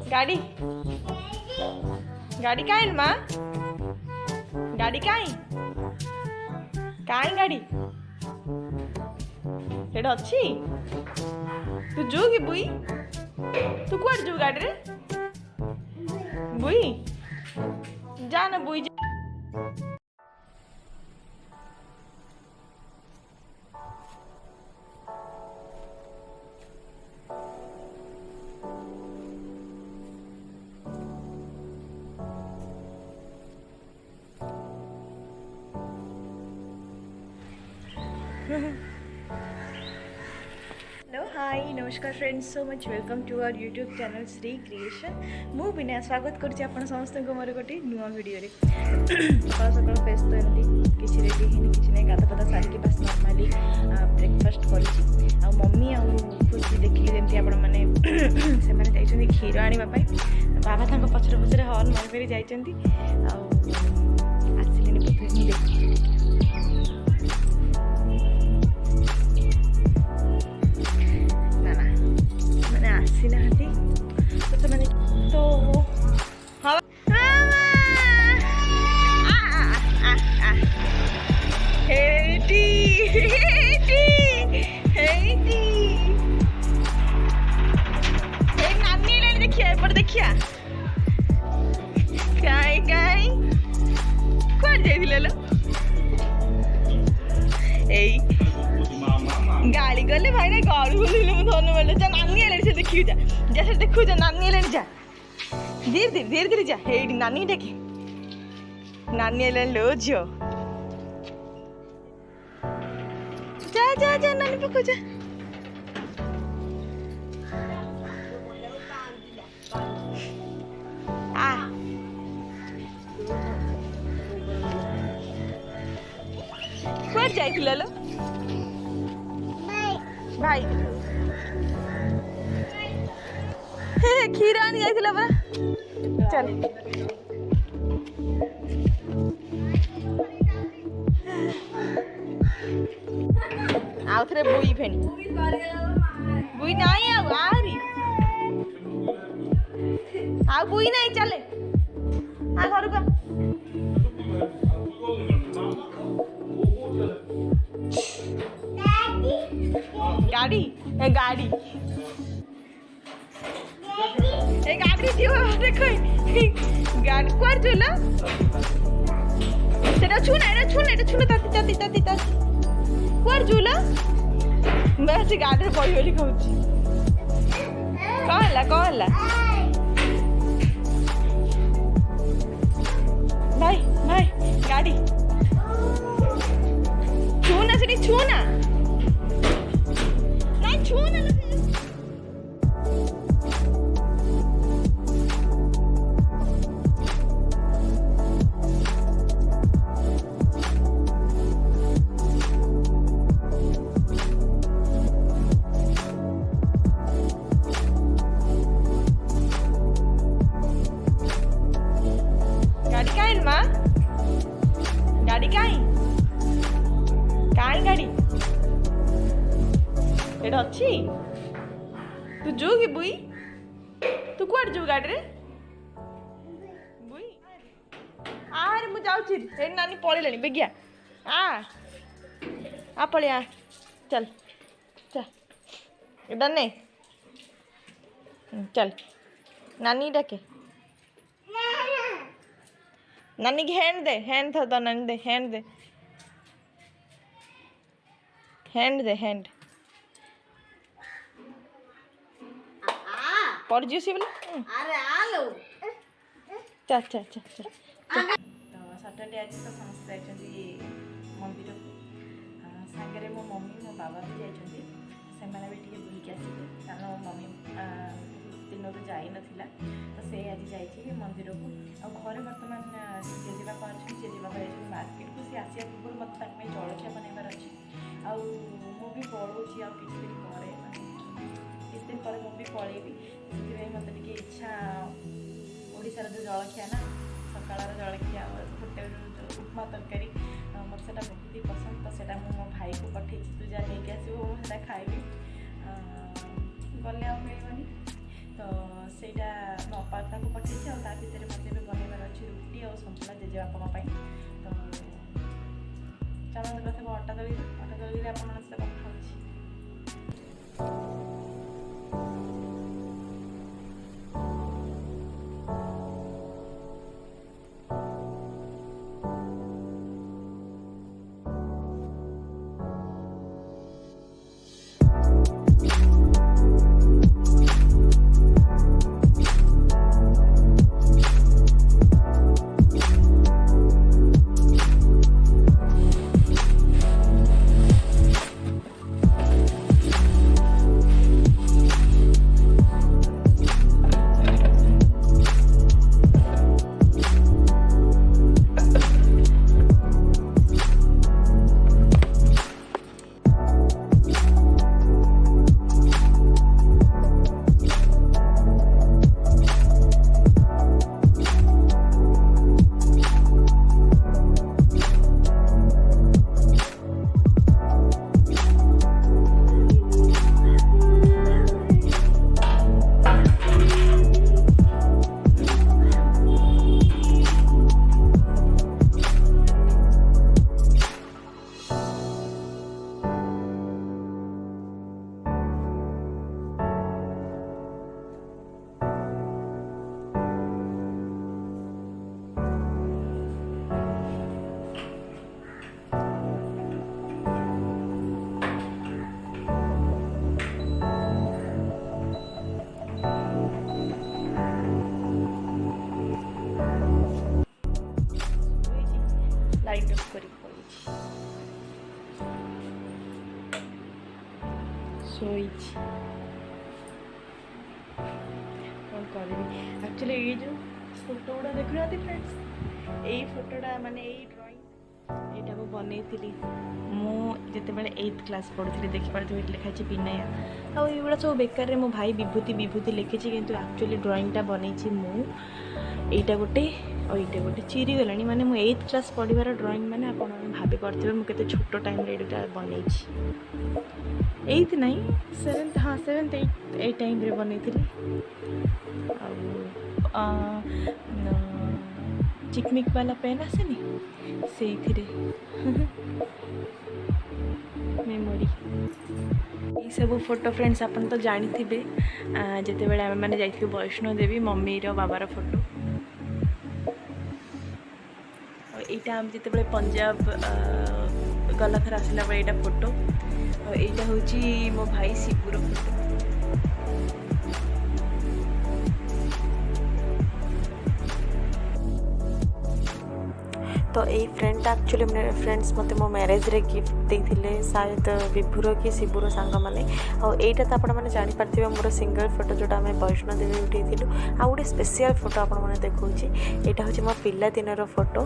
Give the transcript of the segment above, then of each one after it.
गाड़ी गाड़ी काई माँ गाड़ी काई काई गाड़ी सेटा अच्छी तू जो कि बुई तू कुआड़ जो गाड़ी रे बुई जा ना बुई जा। हेलो हाय नमस्कार friends so much welcome to our YouTube channel Shri creation मु विनय स्वागत करुच्ची आपण समस्त मोर गोटे नुआ वीडियो रे सकाल सकाल फेस तो एमती किसी रेडी हिनी किसी नहीं गाता पता सारी के बस नॉर्मली ब्रेकफास्ट करुच्ची आ मम्मी आ खुशी देखिले जेमती आपण माने से माने जाइछन्ती खीर आनिबा पई बाबा तांको पछरे पछरे हॉर्न मारि मारि जाइछन्ती आ आसिलेनी पथरे नि देखि देखिया गाय गाय कौन जाइले लो एई गाड़ी गले भाई ना गाड़ी बोलिले मु धनु बोले जा नानी एले से देखियो जा से देखु जा नानी एले जा धीरे धीरे जा एडी नानी देखे नानी एले लो जियो जा जा जा नानी पको जा कुआड़ जाइथिला लो भाई हे खीर आनी जाइथिला बा चल आउ थरे बुई फेनी बुई नाही आरी आ बुई नहीं चले आ घर को गाड़ी ए गाड़ी ए गाड़ी दियो देखो गाड़ी कोर चला सेटा छुना ताती कोर जुला मैं से गाड़ी रे पड़ी होली कहूची कहला भाई गाड़ी छूना सेठी छूना गाड़ी काई गाड़ी एटा अच्छी तू जो कि बुई तू कुआड़ जो गाड़ी रे बुई आरे मु जाउची ए नानी पळेलानी बेगिया आ पळे आ चल चल इधर ने चल नानी डाके नानी की हैंड दे नानी दे हैंड पड़ जियो सी बोले अरे आलो चल तो सैटरडे आज तो समस्त जाइछन्ती मंदिर सांगे मो मम्मी मो बाबा भी जाइछन्ती से माने भी टिके बुली के आसी कारण मो मम्मी दिन तो जाई नथिला तो से आज जाइछि मंदिर को आ घरे वर्तमान जेजेबा पाछी जेजेबा जाइछि मार्केट को से आसिया पूर्व मत तक में जलखिया बनैबार अछि आ मो भी पळोछि आ किछ दिन करे किछ दिन पर मो भी पळेबी से मत टिके इच्छा ओडिसा रो जलखिया ना सकाळ जलखिया होटेल उपमा तरकारी मत सेटा बहुत ही पसंद तो सेटा मो भाई को पठे तू जा लेके आसो सेटा खाइबी गले आ मिलबनी तो सेटा न ତାକୁ ପଠେଇଛି ଆଉ ତା ଭିତରେ ମୋତେ ଏବେ ବନେଇବାର ଅଛି ରୁଟି ଆଉ ସନ୍ତୁଳା ଜେଜେବାପାଙ୍କ ପାଇଁ। ତ ଚାଲନ୍ତୁ ପ୍ରଥମେ ଅଟା ଦଳିରେ ଆପଣମାନଙ୍କ ସହିତ କଥା ହେଉଛି। ଲାଇଟ୍ ଅଫ୍ କରିକି ପଳେଇଛି, ଶୋଇଛି। କ'ଣ କରିବି? ଆକ୍ଚୁଆଲି ଏଇ ଯେଉଁ ଫଟୋ ଗୁଡ଼ା ଦେଖୁନାହାନ୍ତି ଫ୍ରେଣ୍ଡସ୍, ଏଇ ଫଟୋଟା ମାନେ ଏଇ ଡ୍ରଇଂ ଏଇଟା ମୁଁ ବନେଇଥିଲି ମୁଁ ଯେତେବେଳେ 8th କ୍ଲାସ୍ ପଢ଼ୁଥିଲି। ଦେଖିପାରୁଥିବେ ଏଠି ଲେଖା ହେଇଛି ବିନୟା। ଆଉ ଏଇଗୁଡ଼ା ସବୁ ବେକାରରେ ମୋ ଭାଇ ବିଭୂତି ଲେଖିଛି, କିନ୍ତୁ ଆକ୍ଚୁଆଲି ଡ୍ରଇଂଟା ବନେଇଛି ମୁଁ। ଏଇଟା ଗୋଟେ ଆଉ ଏଇଟା ଗୋଟେ ଚିରିଗଲାଣି। ମାନେ ମୁଁ 8th କ୍ଲାସ୍ ପଢ଼ିବାର ଡ୍ରଇଂ, ମାନେ ଆପଣମାନେ ଭାବିପାରୁଥିବେ ମୁଁ କେତେ ଛୋଟ ଟାଇମ୍ରେ ଏଇଟା ବନେଇଛି। 8th ନାହିଁ, 7th, ହଁ 7th 8th ଏଇ ଟାଇମ୍ରେ ବନେଇଥିଲି। ଆଉ ଚିକମିକ୍ ବାଲା ପେନ୍ ଆସେନି, ସେଇଥିରେ ମେମୋରି। ଏଇସବୁ ଫଟୋ ଫ୍ରେଣ୍ଡସ୍ ଆପଣ ତ ଜାଣିଥିବେ, ଯେତେବେଳେ ଆମେମାନେ ଯାଇଥିଲୁ ବୈଷ୍ଣୋଦେବୀ, ମମିର ବାବାର ଫଟୋ। ଆଉ ଏଇଟା ଆମେ ଯେତେବେଳେ ପଞ୍ଜାବ ଗଲାଥର ଆସିଲା ବେଳେ ଏଇଟା ଫଟୋ। ଆଉ ଏଇଟା ହେଉଛି ମୋ ଭାଇ ଶିବୁର ଫଟୋ। तो यही फ्रेंडटा एक्चुअली फ्रेंड्स मत मो मैरेज रे गिफ्ट देते शायद विभुर कि शिवुर सांग मैंने। आईटा तो आपण मैंने जापारे मोर सिंगल फोटो जोटा आम वैष्णोदेवी उठेलु। आ गोटे स्पेशल फोटो आप देखा यहाँ हूँ मो पिला दिन फोटो,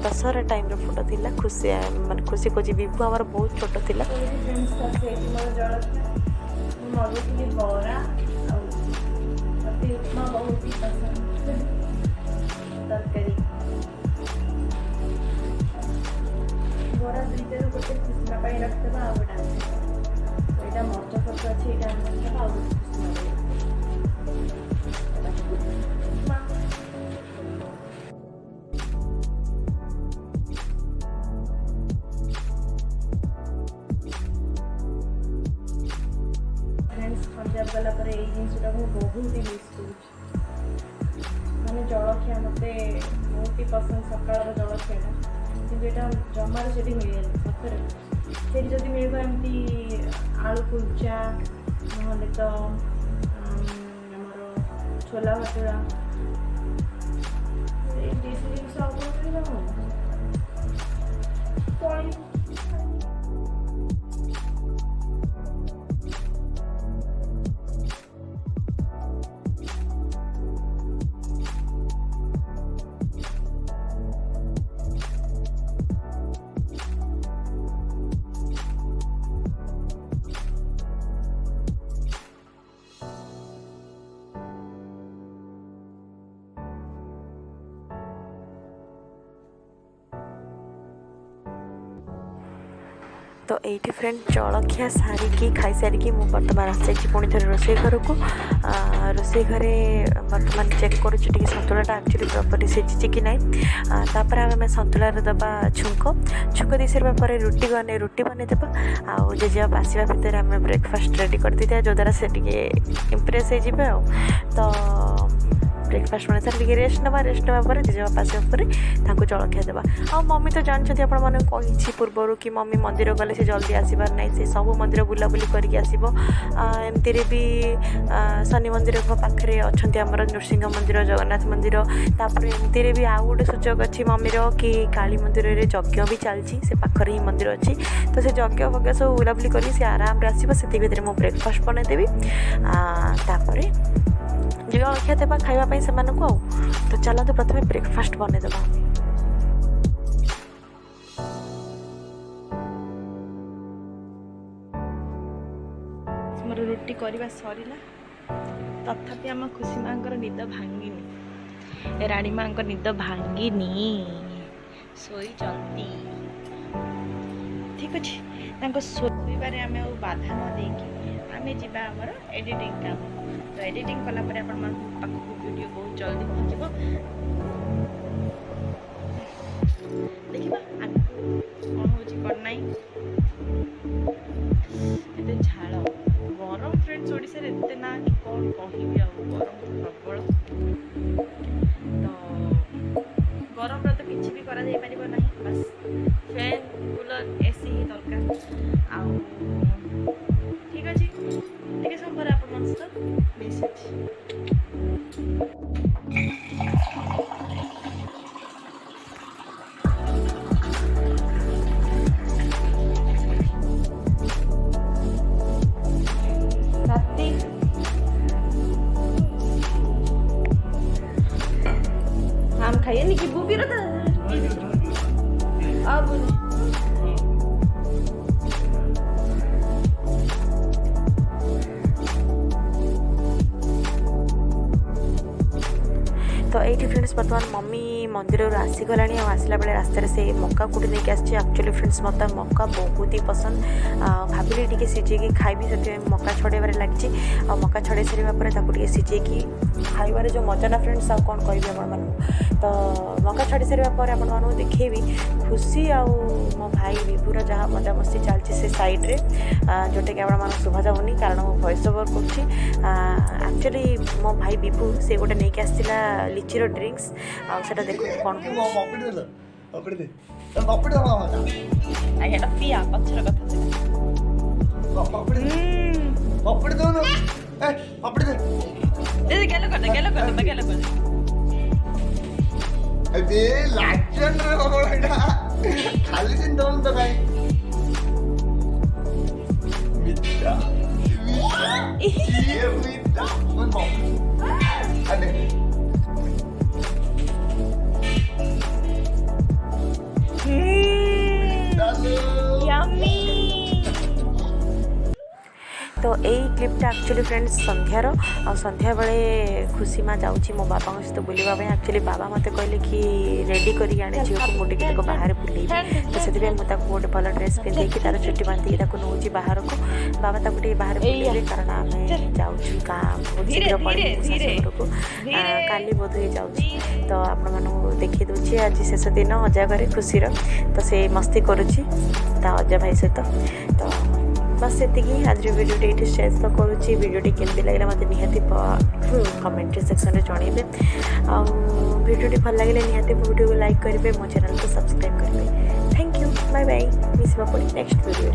दशहरा टाइम फोटो थी। खुशी माने खुशी खोजी विभु आमर बहुत छोट थी। तरकारी बड़ा दुईटा गोटे कृष्णा रखिदेवा आ गए यहाँ मर्च फर्च अच्छे यहाँ आ फ्रेंड्स पंजाब गला पर यही जिनटा बहुत ही मिस कर माने जलखिया मत बहुत ही पसंद सकाल जलखियाटा कि जमार से मिले सतरे से जब मिल एमती आलू कुलचा ना तो आमर छोला भटूरा तो ये फ्रेंड जलखिया सारिकी खाई सारिकी मुझे बर्तमान आसी पुणी थे रोसे घर को रोसे घरे बर्तमान चेक करुच्छे सतुलाटा एक्चुअली प्रॉपर्टी सीझी कि ना तापर आम सतुलार दबा छुंक दे सारा रुटी बनईदेवा आउ जेजे आसवा भितर आम ब्रेकफास्ट रेडी कर दी जो द्वारा से इम्प्रेस हो तो ब्रेकफास्ट बना सारे रेस्ट ना पर जेजेबापा आसवा जलखिया देवा आ मम्मी तो जानते आपड़ी पूर्वर कि मम्मी मंदिर गले से जल्दी आसबार ना से सब मंदिर बुलाबुली करके एमती भी शनि मंदिर पाखे अच्छा आमर नृसिंह मंदिर जगन्नाथ मंदिर तापर एमती भी आउ गोटे सुजोग अच्छी मम्मीर कि काली मंदिर में यज्ञ भी चलती से पाखर ही मंदिर अच्छी तो से यज्ञ फज्ञ सब बुलाबुली कर आराम से आसो से मुझे ब्रेकफास्ट बनईदेवी तापर जलखिया देवा खावाई से तो चलते प्रथम ब्रेकफास्ट बनईदेवा मोर रुटी करवा सरला तथापि आम खुशी माँ निद भांगिनी राणी माँ निद भांगिनी शोई ठीक अच्छे शोबारे आम बाधा न देकी आम जा आमर एडिटिंग काम तो एडिटिंग कलापर आप वीडियो बहुत जल्दी पहुँचब देखा आगे कौन हो ना ये झाड़ गरम फ्रेंड्स ओडिशा रे एते ना कि कौन कहबी आ गरम प्रबल तो गरम तो किसी भी करा जाई परिबो नहीं बस फैन कूलर एसी ही दरकार आउ ठीक अछि ठीक समय आप सहित मिसी आम खाइए नहीं कि बुबी रहता अब तो ये फ्रेंड्स बर्तमान मम्मी मंदिर आसीगला आसला बेले रास्तार से मक्का कुटी नहीं आसी एक्चुअली फ्रेंड्स मत मक्का बहुत ही पसंद भाविली टी सीझे खाइबी से मक्का छड़ेबार लगी मक्का छड़े सारे सीझे खाइबार जो मजा ना फ्रेंड्स आ कौन कह तो मक्का छड़ी सारे आपको देखेबी खुशी आ मो भाई विभुर जहाँ मजा मस्ती चलती से सैड्रे जोटा कि आप शुभा जाऊनी कारण मो वॉइस ओवर एक्चुअली मो भाई विभु से गोटे नहीं आसला लिचीर ड्रिंक्स आटा देखो कौन पिया पचर खाली चिंता तो काय तो यही क्लिपटा एक्चुअली फ्रेंड्स संध्यार आ संध्या बेले खुशी माँ जाऊँगी मो बाबा सहित बुलवाई एक्चुअली बाबा मत कहले कि रेडी कर आने झील को मुझे बाहर बुलेबी तो से मुझे गोटे भल ड्रेस पिंधे तार चुटी बांधिकी नौ बाहर को बाबा ताकू बाहर बुलेबे कारण आम जाऊँ बहुत शीघ्र पड़े को काली बोध हो जाऊँगी तो आपण देखी दूसरी आज शेष दिन अजा घरे खुशी तो से मस्ती करुच्ची अजा भाई सहित तो बस ये आज वीडियो ये शेयर तो करुच्ची वीडियो केमती लगे मत निहाती कमेंट सेक्शन में जनइबे वीडियो भल लगे निहाती वीडियो को लाइक करेंगे मो चैनल को सब्सक्राइब करेंगे थैंक यू बाय बाय मिसवा पड़ी नेक्स्ट वीडियो।